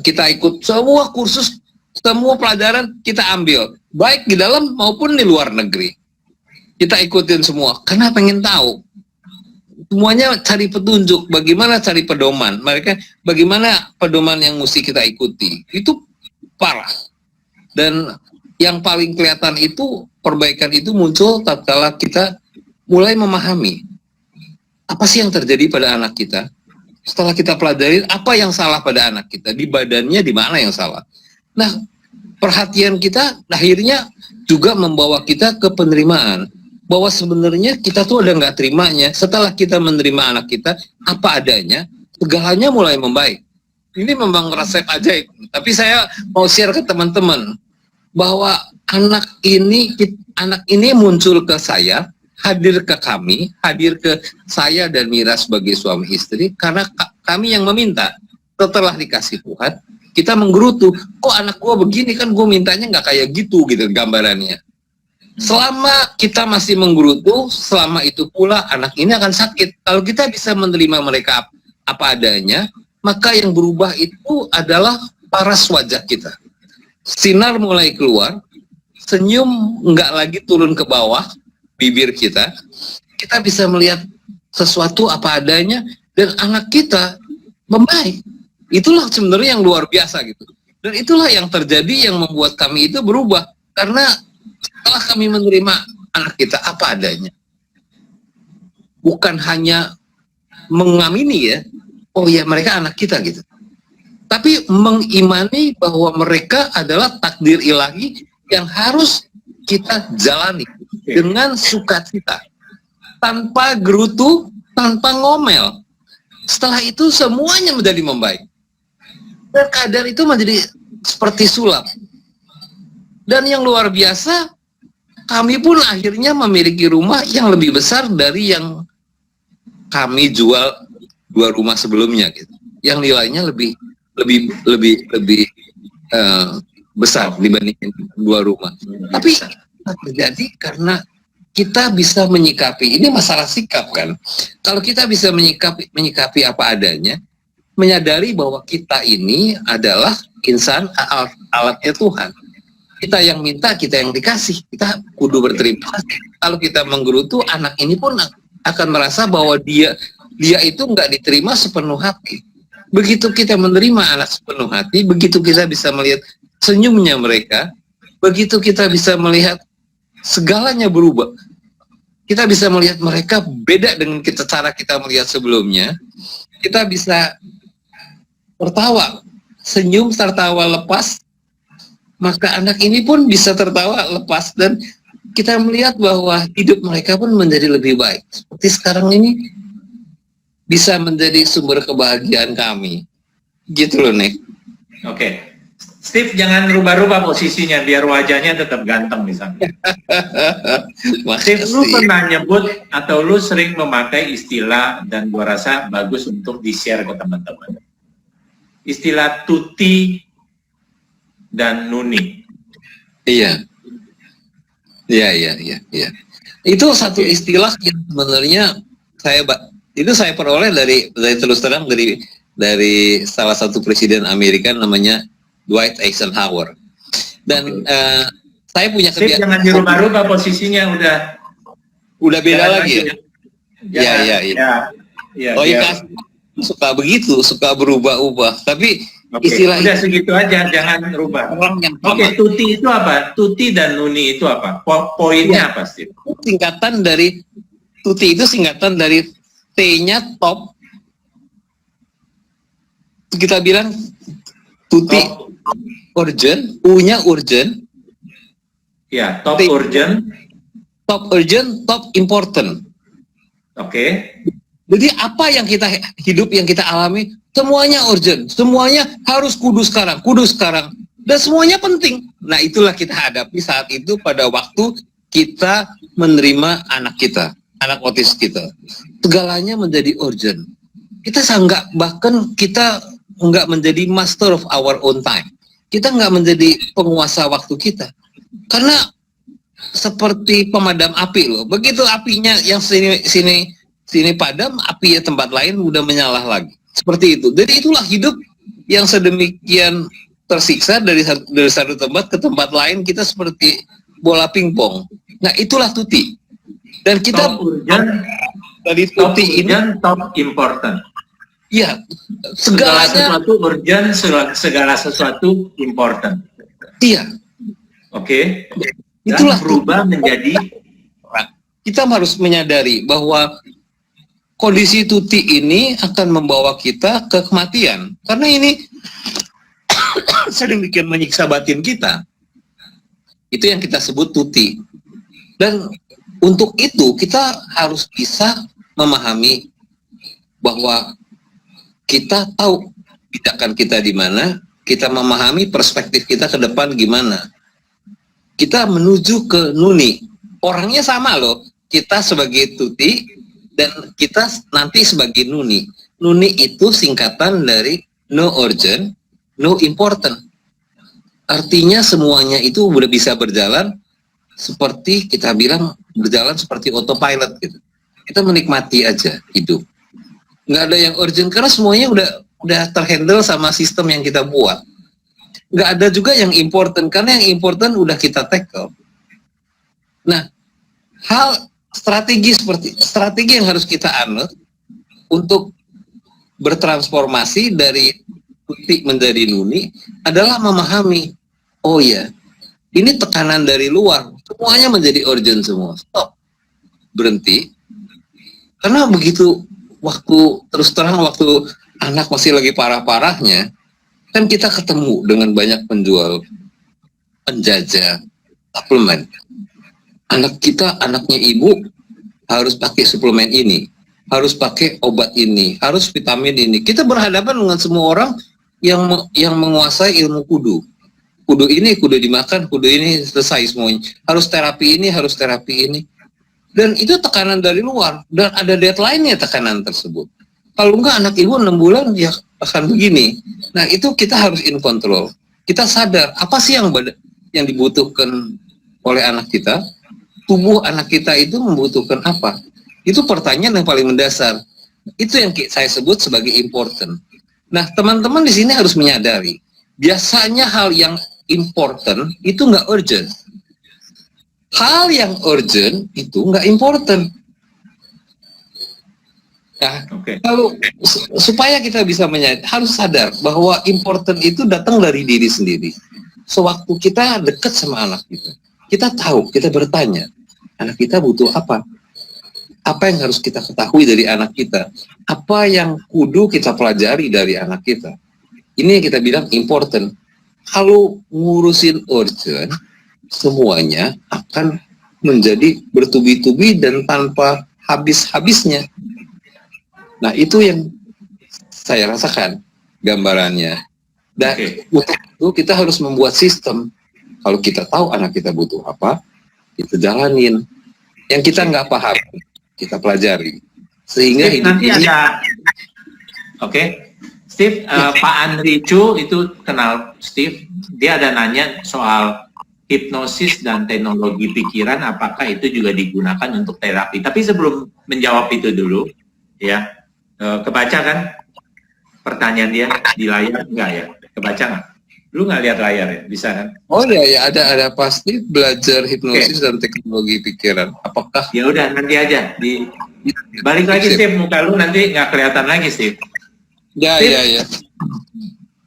kita ikut semua kursus, semua pelajaran kita ambil, baik di dalam maupun di luar negeri. Kita ikutin semua, karena pengen tahu. Semuanya cari petunjuk, bagaimana cari pedoman. Mereka, bagaimana pedoman yang mesti kita ikuti. Itu parah. Dan yang paling kelihatan itu, perbaikan itu muncul tatkala kita mulai memahami apa sih yang terjadi pada anak kita. Setelah kita pelajari apa yang salah pada anak kita, di badannya di mana yang salah. Nah, perhatian kita akhirnya juga membawa kita ke penerimaan. Bahwa sebenarnya kita tuh ada nggak terimanya. Setelah kita menerima anak kita apa adanya, segalanya mulai membaik. Ini memang resep ajaib. Tapi saya mau share ke teman-teman bahwa anak ini muncul ke saya, hadir ke kami, hadir ke saya dan Mira sebagai suami istri karena kami yang meminta. Setelah dikasih Tuhan, kita menggerutu, kok anak gua begini, kan gua mintanya nggak kayak gitu gambarannya. Selama kita masih menggerutu, selama itu pula anak ini akan sakit. Kalau kita bisa menerima mereka apa adanya, maka yang berubah itu adalah paras wajah kita. Sinar mulai keluar, senyum nggak lagi turun ke bawah bibir kita. Kita bisa melihat sesuatu apa adanya, dan anak kita membaik. Itulah sebenarnya yang luar biasa gitu. Dan itulah yang terjadi yang membuat kami itu berubah. Karena setelah kami menerima anak kita apa adanya, bukan hanya mengamini ya, oh ya mereka anak kita gitu, tapi mengimani bahwa mereka adalah takdir ilahi yang harus kita jalani dengan sukacita, tanpa gerutu, tanpa ngomel. Setelah itu semuanya menjadi membaik. Dan keadaan itu menjadi seperti sulap. Dan yang luar biasa, kami pun akhirnya memiliki rumah yang lebih besar dari yang kami jual 2 rumah sebelumnya gitu. Yang nilainya lebih besar dibandingkan 2 rumah. Tapi terjadi karena kita bisa menyikapi, ini masalah sikap kan. Kalau kita bisa menyikapi apa adanya, menyadari bahwa kita ini adalah insan alatnya Tuhan. Kita yang minta, kita yang dikasih. Kita kudu berterima kasih. Kalau kita menggerutu, anak ini pun akan merasa bahwa dia itu nggak diterima sepenuh hati. Begitu kita menerima anak sepenuh hati, begitu kita bisa melihat senyumnya mereka, begitu kita bisa melihat segalanya berubah. Kita bisa melihat mereka beda dengan cara kita melihat sebelumnya. Kita bisa tertawa, senyum, tertawa lepas, maka anak ini pun bisa tertawa lepas, dan kita melihat bahwa hidup mereka pun menjadi lebih baik. Seperti sekarang ini bisa menjadi sumber kebahagiaan kami. Gitu loh, Nek. Oke. Steve, jangan rubah-rubah posisinya biar wajahnya tetap ganteng misalnya. Steve, lu pernah nyebut atau lu sering memakai istilah, dan gua rasa bagus untuk di-share ke teman-teman. Istilah tuti dan nuni. Iya. Itu satu istilah yang sebenarnya saya peroleh dari terus terang dari salah satu presiden Amerika namanya Dwight Eisenhower. Dan saya punya kebiasaan. Jangan dirubah-rubah posisinya, udah beda lagi. Ya. Oh iya, suka begitu, suka berubah-ubah. Tapi istilah udah segitu aja, jangan rubah. Oke, tuti itu apa? Tuti dan nuni itu apa? Poinnya apa sih? Singkatan dari tuti itu singkatan dari T-nya top. Kita bilang tuti urgent, U-nya urgent. Ya, top urgent. Top urgent, top important. Oke. Jadi apa yang kita hidup, yang kita alami, semuanya urgent, semuanya harus kudu sekarang, dan semuanya penting. Nah, itulah kita hadapi saat itu pada waktu kita menerima anak kita. anak otis kita. Segalanya menjadi urgent. Bahkan kita nggak menjadi master of our own time. Kita nggak menjadi penguasa waktu kita. Karena seperti pemadam api loh. Begitu apinya yang sini padam, api ya tempat lain udah menyala lagi. Seperti itu. Jadi itulah hidup yang sedemikian tersiksa dari satu tempat ke tempat lain, kita seperti bola pingpong. Nah, itulah Tuti. Dan kita dari Tuti ini top important. Iya, Segala segalanya sesuatu urgent, segala sesuatu important. iya. Oke. Dan Itulah berubah menjadi, kita harus menyadari bahwa kondisi Tuti ini akan membawa kita ke kematian. Karena ini sedemikian menyiksa batin kita. Itu yang kita sebut Tuti. Dan untuk itu kita harus bisa memahami bahwa kita tahu tindakan kita di mana, kita memahami perspektif kita ke depan gimana. Kita menuju ke Nuni. Orangnya sama loh. Kita sebagai Tuti dan kita nanti sebagai Nuni. Nuni itu singkatan dari no urgent, no important. Artinya semuanya itu udah bisa berjalan seperti kita bilang, berjalan seperti autopilot gitu. Kita menikmati aja hidup. Nggak ada yang urgent karena semuanya udah terhandle sama sistem yang kita buat. Nggak ada juga yang important karena yang important udah kita tackle. Nah, strategi yang harus kita anut untuk bertransformasi dari Tuti menjadi Nuni adalah memahami, oh ya, ini tekanan dari luar, semuanya menjadi urgent semua. Stop, berhenti. Karena begitu terus terang waktu anak masih lagi parah-parahnya, kan kita ketemu dengan banyak penjual, penjajah, suplemen. Anaknya ibu harus pakai suplemen ini, harus pakai obat ini, harus vitamin ini. Kita berhadapan dengan semua orang yang menguasai ilmu kudu. Kudu ini, kudu dimakan, kudu ini selesai semuanya. Harus terapi ini, harus terapi ini. Dan itu tekanan dari luar. Dan ada deadline-nya tekanan tersebut. Kalau enggak anak ibu 6 bulan ya akan begini. Nah itu kita harus in control. Kita sadar apa sih yang dibutuhkan oleh anak kita. Tubuh anak kita itu membutuhkan apa. Itu pertanyaan yang paling mendasar. Itu yang saya sebut sebagai important. Nah teman-teman di sini harus menyadari. Biasanya hal yang important itu nggak urgent. Hal yang urgent itu nggak important. Nah, kalau supaya kita bisa harus sadar bahwa important itu datang dari diri sendiri. Sewaktu kita dekat sama anak kita tahu, kita bertanya, anak kita butuh apa? Apa yang harus kita ketahui dari anak kita? Apa yang kudu kita pelajari dari anak kita? Ini yang kita bilang important. Kalau ngurusin urgent, semuanya akan menjadi bertubi-tubi dan tanpa habis-habisnya. Nah, itu yang saya rasakan gambarannya. Dan untuk itu kita harus membuat sistem. Kalau kita tahu anak kita butuh apa, kita jalanin. Yang kita nggak paham, kita pelajari. Sehingga Steve, nanti ini ada... Steve, Pak Andri Chu itu kenal Steve. Dia ada nanya soal hipnosis dan teknologi pikiran, apakah itu juga digunakan untuk terapi. Tapi sebelum menjawab itu dulu, ya, kebaca kan pertanyaan dia di layar? Enggak ya? Kebaca nggak? Lu nggak lihat layar ya? Bisa kan? Oh ya, ada pasti belajar hipnosis dan teknologi pikiran. Apakah? Ya udah, nanti aja. Balik lagi, Steve, muka lu nanti nggak kelihatan lagi, Steve. Ya, Steve,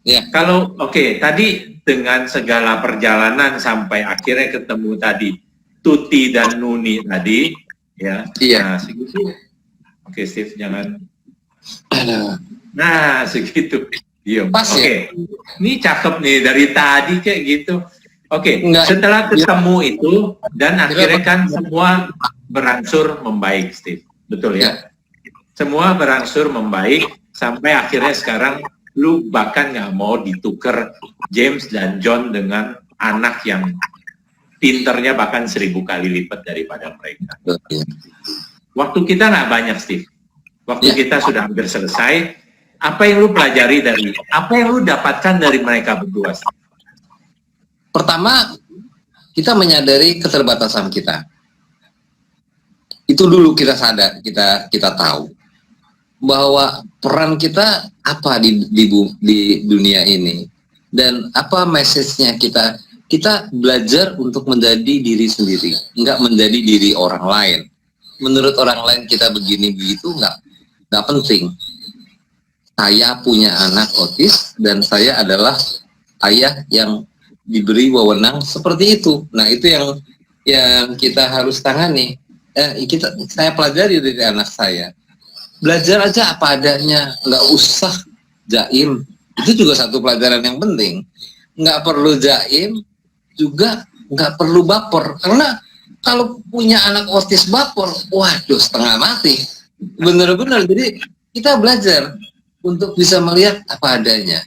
ya. Kalau tadi dengan segala perjalanan sampai akhirnya ketemu tadi Tuti dan Nuni tadi, ya. Iya. Nah, segitu. Steve, jangan. Nah, segitu. Diem. Ini cakep nih dari tadi kayak gitu. Setelah ketemu itu dan akhirnya kan semua berangsur membaik, Steve. Betul ya? Semua berangsur membaik sampai akhirnya sekarang lu bahkan nggak mau ditukar James dan John dengan anak yang pinternya bahkan 1000 kali lipat daripada mereka. Waktu kita nggak banyak, Steve. Waktu Ya. kita sudah hampir selesai. Apa yang lu pelajari apa yang lu dapatkan dari mereka berdua, Steve? Pertama, kita menyadari keterbatasan kita. Itu dulu kita sadar, kita tahu bahwa peran kita apa di dunia ini, dan apa message-nya kita belajar untuk menjadi diri sendiri, nggak menjadi diri orang lain. Menurut orang lain kita begini begitu nggak penting. Saya punya anak otis dan saya adalah ayah yang diberi wewenang seperti itu. Nah, itu yang kita harus tangani. Saya pelajari dari anak saya. Belajar aja apa adanya, nggak usah jaim. Itu juga satu pelajaran yang penting. Nggak perlu jaim, juga nggak perlu baper. Karena kalau punya anak otis baper, waduh, setengah mati. Bener-bener. Jadi kita belajar untuk bisa melihat apa adanya.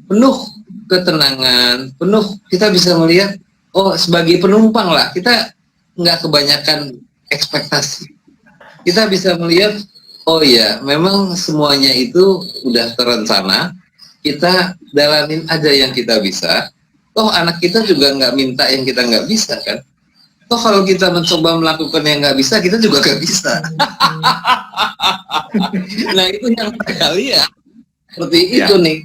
Penuh ketenangan, penuh kita bisa melihat, oh, sebagai penumpang lah, kita nggak kebanyakan ekspektasi. Kita bisa melihat, oh ya, memang semuanya itu udah terencana, kita jalanin aja yang kita bisa. Toh anak kita juga nggak minta yang kita nggak bisa, kan? Toh kalau kita mencoba melakukan yang nggak bisa, kita juga nggak bisa. Nah, itu yang saya lihat. Seperti itu nih.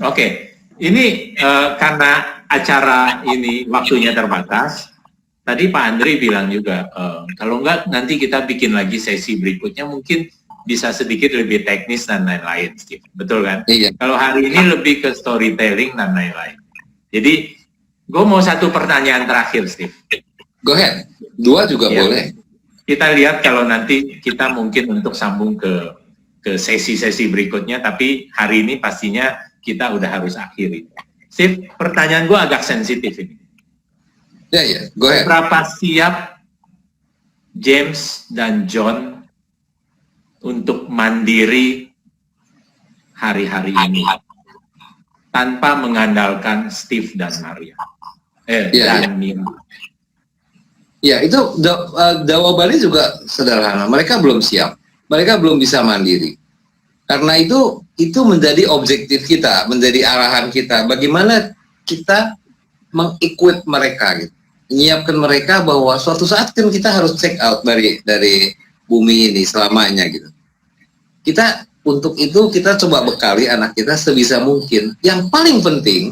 Oke, ini karena acara ini waktunya terbatas, tadi Pak Andri bilang juga, kalau enggak nanti kita bikin lagi sesi berikutnya, mungkin bisa sedikit lebih teknis dan lain-lain, Steve. Betul kan? Iya. Kalau hari ini lebih ke storytelling dan lain-lain. Jadi, gue mau satu pertanyaan terakhir, Steve. Go ahead. 2 juga boleh. Kita lihat kalau nanti kita mungkin untuk sambung ke sesi-sesi berikutnya, tapi hari ini pastinya kita udah harus akhiri. Steve, pertanyaan gue agak sensitif ini. Ya, go ahead. Berapa siap James dan John untuk mandiri hari-hari ini tanpa mengandalkan Steve dan Maria? Dan Mira. Ya, itu jawabannya juga sederhana. Mereka belum siap. Mereka belum bisa mandiri. Karena itu menjadi objektif kita, menjadi arahan kita. Bagaimana kita meng-equip mereka, gitu. Menyiapkan mereka bahwa suatu saat kan kita harus check out dari bumi ini selamanya, gitu. Kita untuk itu kita coba bekali anak kita sebisa mungkin. Yang paling penting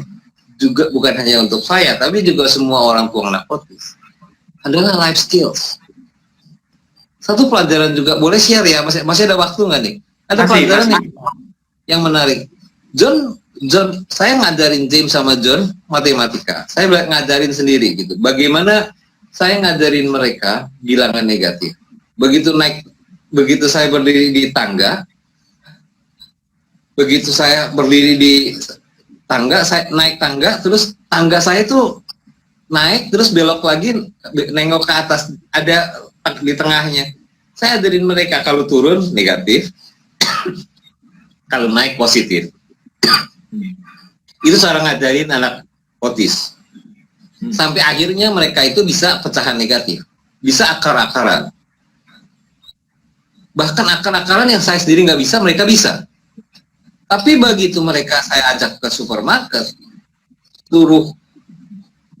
juga bukan hanya untuk saya, tapi juga semua orang tua anak otis, adalah life skills. Satu pelajaran juga boleh share ya, masih ada waktu nggak nih? Ada pelajaran yang menarik. John, saya ngajarin James sama John matematika. Saya ngajarin sendiri gitu. Bagaimana saya ngajarin mereka bilangan negatif. Begitu saya berdiri di tangga, begitu saya berdiri di tangga, saya naik tangga, terus tangga saya tuh naik terus belok lagi, nengok ke atas, ada di tengahnya. Saya ajarin mereka kalau turun negatif, kalau naik positif. Itu cara ngajarin anak otis. Sampai akhirnya mereka itu bisa pecahan negatif, bisa akar-akaran. Bahkan akar-akaran yang saya sendiri nggak bisa, mereka bisa. Tapi begitu mereka saya ajak ke supermarket, suruh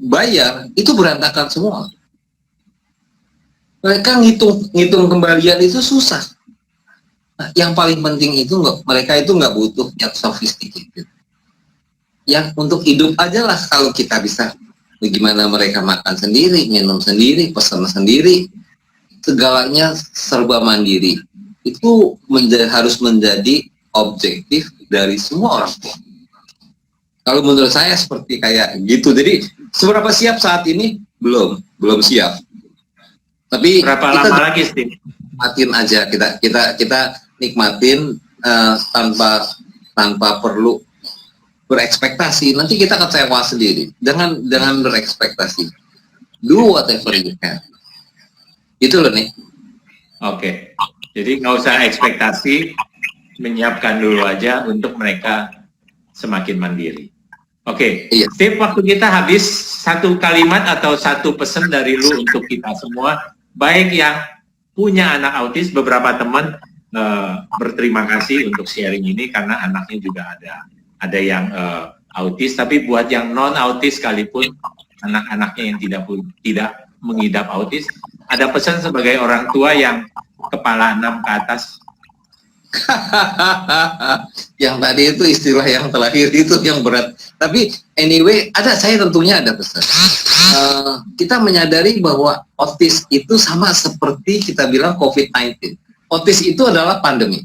bayar, itu berantakan semua. Mereka ngitung kembalian itu susah. Nah, yang paling penting itu mereka itu nggak butuh yang sophisticated. Yang untuk hidup aja lah, kalau kita bisa bagaimana mereka makan sendiri, minum sendiri, pesan sendiri, segalanya serba mandiri. Itu harus menjadi objektif dari semua orang tua. Kalau menurut saya seperti kayak gitu. Jadi seberapa siap saat ini? Belum siap. Tapi berapa kita lama lagi, Steve? Nikmatin aja, kita nikmatin tanpa perlu berekspektasi. Nanti kita kecewa sendiri. Jangan berekspektasi. Do whatever you can. Itu loh nih. Oke. Jadi nggak usah ekspektasi, menyiapkan dulu aja untuk mereka semakin mandiri. Oke, Iya. Steve, waktu kita habis, satu kalimat atau satu pesan dari lu untuk kita semua, baik yang punya anak autis, beberapa teman berterima kasih untuk sharing ini karena anaknya juga ada yang autis, tapi buat yang non autis sekalipun, anak-anaknya yang tidak mengidap autis, ada pesan sebagai orang tua yang kepala 6 ke atas. Yang tadi itu istilah yang terakhir itu yang berat. Tapi anyway, saya tentunya ada pesan. Kita menyadari bahwa autis itu sama seperti kita bilang COVID-19. Autis itu adalah pandemi.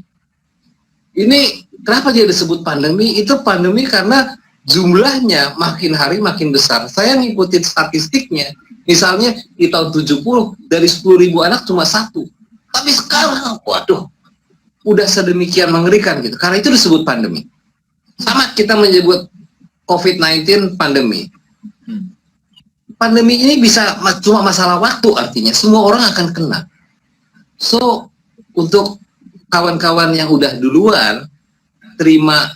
Ini kenapa dia disebut pandemi? Itu pandemi karena jumlahnya makin hari makin besar. Saya ngikutin statistiknya. Misalnya di tahun 70 dari 10.000 anak cuma 1. Tapi sekarang, waduh, udah sedemikian mengerikan gitu. Karena itu disebut pandemi. Sama kita menyebut COVID-19 pandemi. Pandemi ini bisa cuma masalah waktu, artinya semua orang akan kena. So, untuk kawan-kawan yang udah duluan terima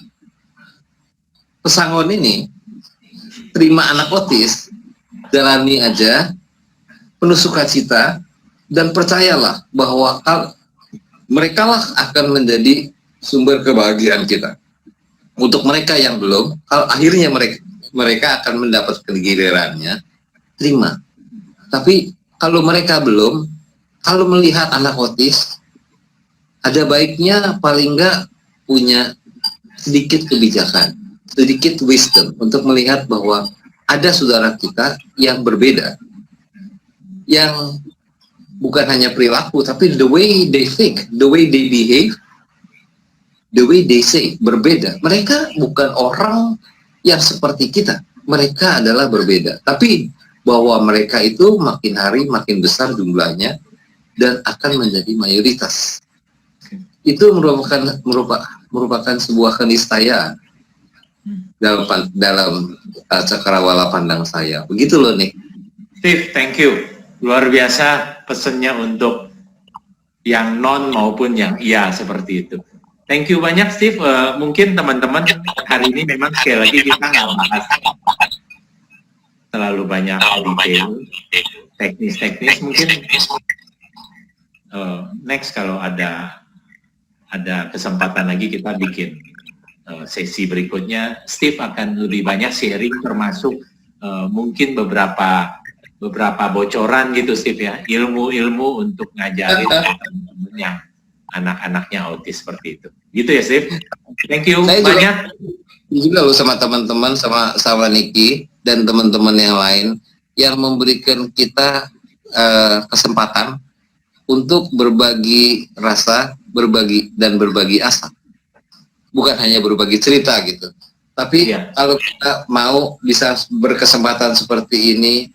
pesangon ini, terima anak autis, jalani aja, penuh sukacita, dan percayalah bahwa mereka lah akan menjadi sumber kebahagiaan kita. Untuk mereka yang belum, akhirnya mereka akan mendapat gilirannya, terima. Tapi kalau mereka belum, kalau melihat anak autis, ada baiknya paling enggak punya sedikit kebijakan, sedikit wisdom untuk melihat bahwa ada saudara kita yang berbeda, yang bukan hanya perilaku, tapi the way they think, the way they behave, the way they say, berbeda. Mereka bukan orang yang seperti kita. Mereka adalah berbeda. Tapi bahwa mereka itu makin hari makin besar jumlahnya dan akan menjadi mayoritas. Itu merupakan sebuah keniscayaan dalam cakrawala pandang saya. Begitu loh nih. Steve, thank you. Luar biasa pesannya untuk yang non maupun yang iya seperti itu. Thank you banyak Steve. Mungkin teman-teman hari ini memang sekali lagi kita nggak bahas terlalu banyak detail, teknis-teknis. Mungkin next kalau ada kesempatan lagi kita bikin sesi berikutnya. Steve akan lebih banyak sharing termasuk mungkin beberapa bocoran gitu Steve ya, ilmu-ilmu untuk ngajarin teman-teman yang anak-anaknya autis seperti itu. Gitu ya Steve. Thank you saya banyak. Juga loh sama teman-teman, sama Niki dan teman-teman yang lain yang memberikan kita kesempatan untuk berbagi rasa, berbagi asa. Bukan hanya berbagi cerita gitu. Tapi kalau kita mau bisa berkesempatan seperti ini,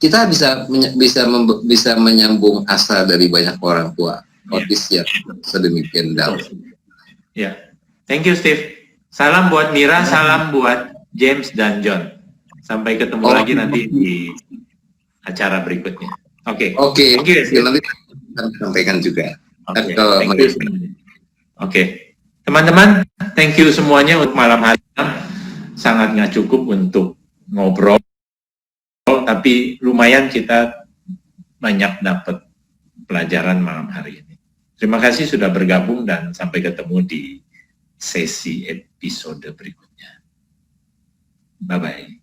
kita bisa menyambung asa dari banyak orang tua autis yang sedemikian dalam. Ya, thank you Steve. Salam buat Mira, salam buat James dan John. Sampai ketemu lagi nanti di acara berikutnya. Oke. Thank you. Nanti akan sampaikan juga. Oke. Teman-teman, thank you semuanya untuk malam hari ini. Sangat nggak cukup untuk ngobrol, tapi lumayan kita banyak dapat pelajaran malam hari ini. Terima kasih sudah bergabung dan sampai ketemu di sesi episode berikutnya. Bye-bye.